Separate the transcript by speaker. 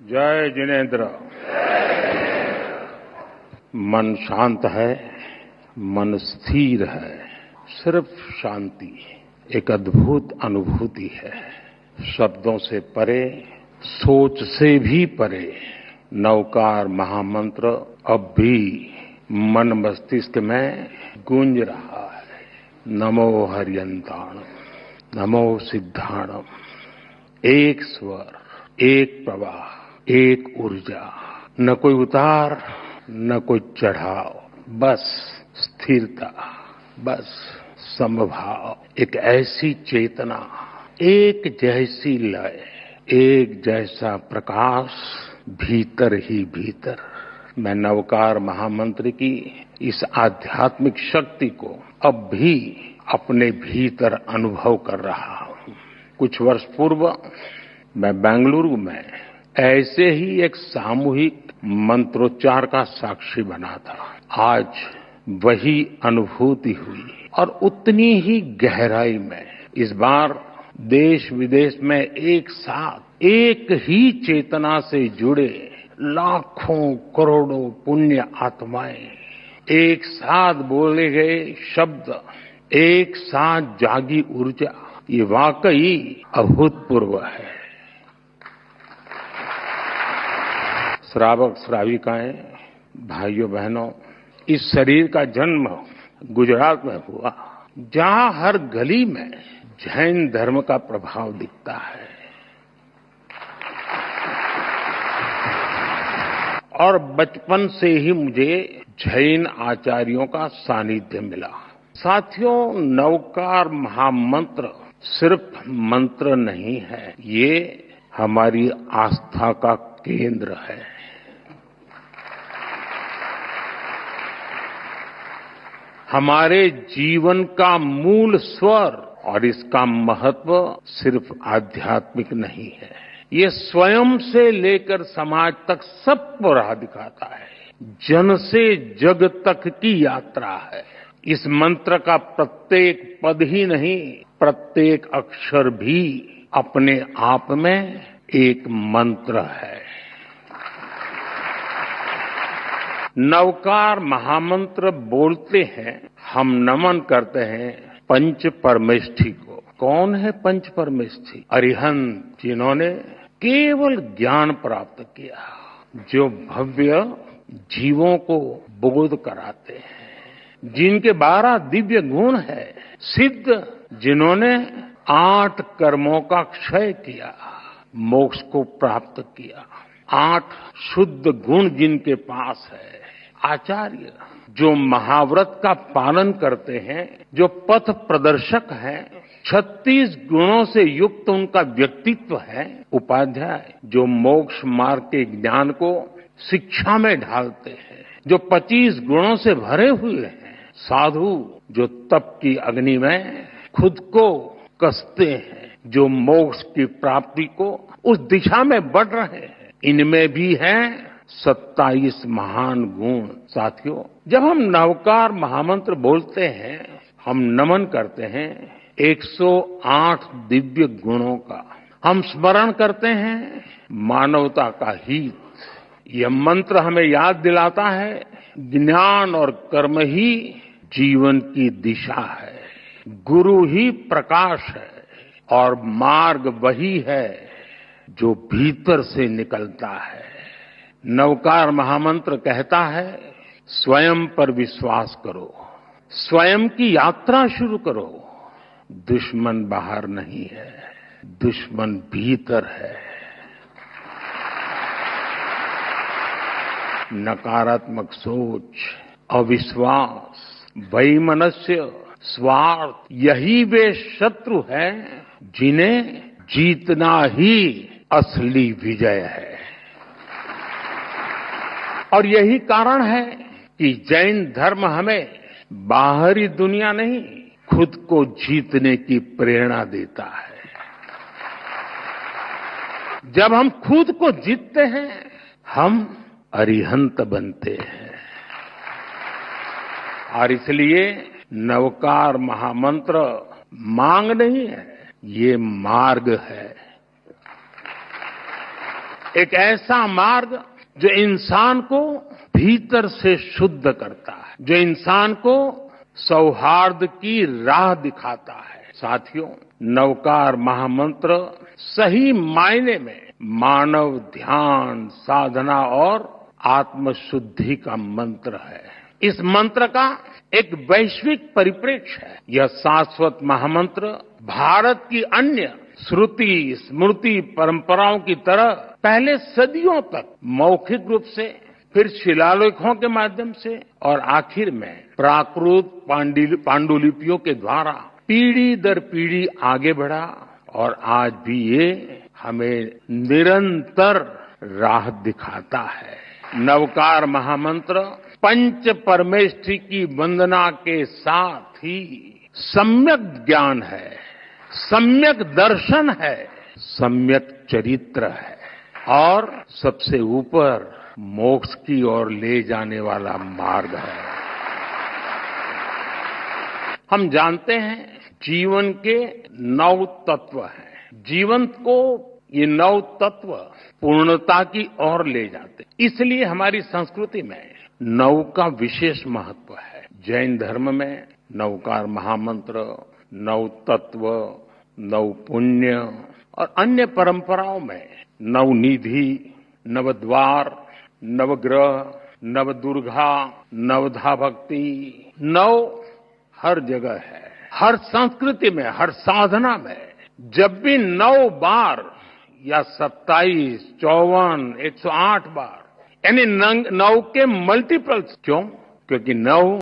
Speaker 1: जय जिनेन्द्र। मन शांत है, मन स्थिर है, सिर्फ शांति एक अद्भुत अनुभूति है। शब्दों से परे, सोच से भी परे नवकार महामंत्र अब भी मन मस्तिष्क में गूंज रहा है। नमो हरियंताणम, नमो सिद्धाणम। एक स्वर, एक प्रवाह, एक ऊर्जा, न कोई उतार न कोई चढ़ाव, बस स्थिरता, बस समभाव। एक ऐसी चेतना, एक जैसी लय, एक जैसा प्रकाश भीतर ही भीतर। मैं नवकार महामंत्र की इस आध्यात्मिक शक्ति को अब भी अपने भीतर अनुभव कर रहा हूं। कुछ वर्ष पूर्व मैं बेंगलुरु में ऐसे ही एक सामूहिक मंत्रोच्चार का साक्षी बना था। आज वही अनुभूति हुई और उतनी ही गहराई में इस बार देश विदेश में एक साथ एक ही चेतना से जुड़े लाखों करोड़ों पुण्य आत्माएं एक साथ बोले गए शब्द, एक साथ जागी ऊर्जा, ये वाकई अभूतपूर्व है। श्रावक श्राविकाएं, भाइयों बहनों, इस शरीर का जन्म गुजरात में हुआ, जहां हर गली में जैन धर्म का प्रभाव दिखता है और बचपन से ही मुझे जैन आचार्यों का सानिध्य मिला। साथियों, नवकार महामंत्र सिर्फ मंत्र नहीं है, ये हमारी आस्था का केंद्र है। हमारे जीवन का मूल स्वर और इसका महत्व सिर्फ आध्यात्मिक नहीं है, ये स्वयं से लेकर समाज तक सबको राह दिखाता है। जन से जग तक की यात्रा है। इस मंत्र का प्रत्येक पद ही नहीं, प्रत्येक अक्षर भी अपने आप में एक मंत्र है। नवकार महामंत्र बोलते हैं, हम नमन करते हैं पंच परमेष्ठी को। कौन है पंच परमेष्ठी? अरिहंत, जिन्होंने केवल ज्ञान प्राप्त किया, जो भव्य जीवों को बोध कराते हैं, जिनके 12 दिव्य गुण है। सिद्ध, जिन्होंने 8 कर्मों का क्षय किया, मोक्ष को प्राप्त किया। 8 शुद्ध गुण जिनके पास है। आचार्य, जो महाव्रत का पालन करते हैं, जो पथ प्रदर्शक हैं, 36 गुणों से युक्त उनका व्यक्तित्व है। उपाध्याय, जो मोक्ष मार्ग के ज्ञान को शिक्षा में ढालते हैं, जो 25 गुणों से भरे हुए हैं। साधु, जो तप की अग्नि में खुद को कसते हैं, जो मोक्ष की प्राप्ति को उस दिशा में बढ़ रहे हैं। इनमें भी है 27 महान गुण। साथियों, जब हम नवकार महामंत्र बोलते हैं, हम नमन करते हैं 108 दिव्य गुणों का। हम स्मरण करते हैं मानवता का हित। यह मंत्र हमें याद दिलाता है, ज्ञान और कर्म ही जीवन की दिशा है, गुरु ही प्रकाश है और मार्ग वही है जो भीतर से निकलता है। नवकार महामंत्र कहता है, स्वयं पर विश्वास करो, स्वयं की यात्रा शुरू करो। दुश्मन बाहर नहीं है, दुश्मन भीतर है। नकारात्मक सोच, अविश्वास, वैमनस्य, स्वार्थ, यही वे शत्रु हैं जिन्हें जीतना ही असली विजय है। और यही कारण है कि जैन धर्म हमें बाहरी दुनिया नहीं, खुद को जीतने की प्रेरणा देता है। जब हम खुद को जीतते हैं, हम अरिहंत बनते हैं। और इसलिए नवकार महामंत्र मांग नहीं है, ये मार्ग है। एक ऐसा मार्ग जो इंसान को भीतर से शुद्ध करता है, जो इंसान को सौहार्द की राह दिखाता है। साथियों, नवकार महामंत्र सही मायने में मानव ध्यान, साधना और आत्मशुद्धि का मंत्र है। इस मंत्र का एक वैश्विक परिप्रेक्ष्य है। यह शाश्वत महामंत्र भारत की अन्य श्रुति, स्मृति परंपराओं की तरह पहले सदियों तक मौखिक रूप से, फिर शिलालेखों के माध्यम से और आखिर में प्राकृत पांडुलिपियों के द्वारा पीढ़ी दर पीढ़ी आगे बढ़ा और आज भी ये हमें निरंतर राह दिखाता है। नवकार महामंत्र पंच परमेष्ठी की वंदना के साथ ही सम्यक ज्ञान है, सम्यक दर्शन है, सम्यक चरित्र है और सबसे ऊपर मोक्ष की ओर ले जाने वाला मार्ग है। हम जानते हैं जीवन के 9 तत्व हैं। जीवन को ये 9 तत्व पूर्णता की ओर ले जाते, इसलिए हमारी संस्कृति में 9 का विशेष महत्व है। जैन धर्म में नवकार महामंत्र, 9 तत्व, 9 पुण्य और अन्य परंपराओं में नवनिधि, नवद्वार, नवग्रह, नवदुर्गा, नवधा भक्ति, 9 हर जगह है। हर संस्कृति में, हर साधना में जब भी 9 बार या 27, 54, 108 बार यानी 9 के मल्टीपल्स, क्यों? क्योंकि 9